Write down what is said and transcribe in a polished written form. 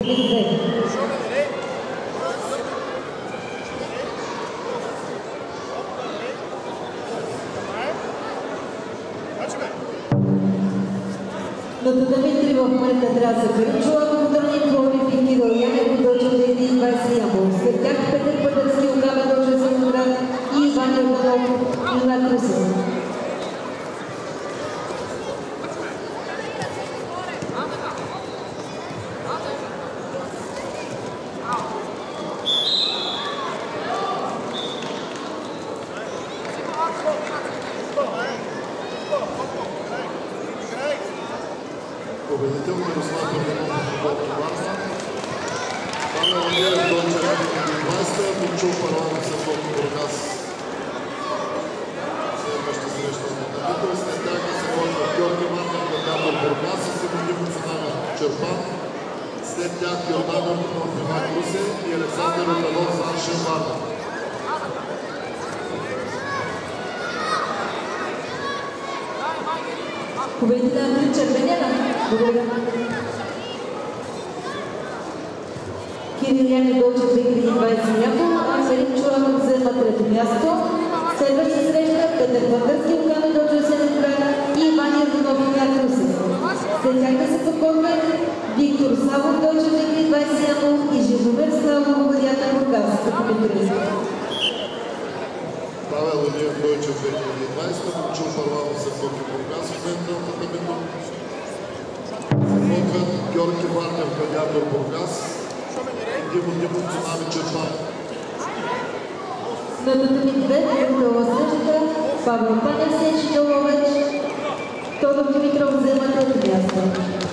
Но Димитри в момента трябва да се Каричула, контролни Пловдив и Кирил Янев, дължа да иди 20 Ямбол. След тях Петър Пътърски, Огава дължа Зеленоград и Иван Йорданов, Юнак Русев. Победител Мирослав Йорданов в футболна Варна. Павел Андреев Дончев 20-та, Минчо Парланов с Локи Бургас. Следваща среща на табител. След тях да се води Георги Марков на Габор Бургас и Симонив Национална Черпан. След тях Йорданов от Ивак Русе и Александър Оталов за Аншен Варна. Победите на три червенена. Благодаря. Кирил Янев Дълчев 2020 Ямбол, Ангелин Чуранов взема трето място. Следваща среща Петър Пътърски, Огава дължа Зеленоград и Иван Йорданов и Юнак Русев. След тях да се подготвят Виктор Славов Дълчев 2020 Ямбол и Жизомир Славов Владята Бургас. Павел Андреев Дойчев 2020, Минчо Парланов с Локи Бургас в централната табител. Подготвят Георги Марков на Габор Бургас и Димо Димов Цунами Черпан. На татами 2 въртала среща Павел Панев Сенчи Ловеч, Тодор Димитров взема трето място.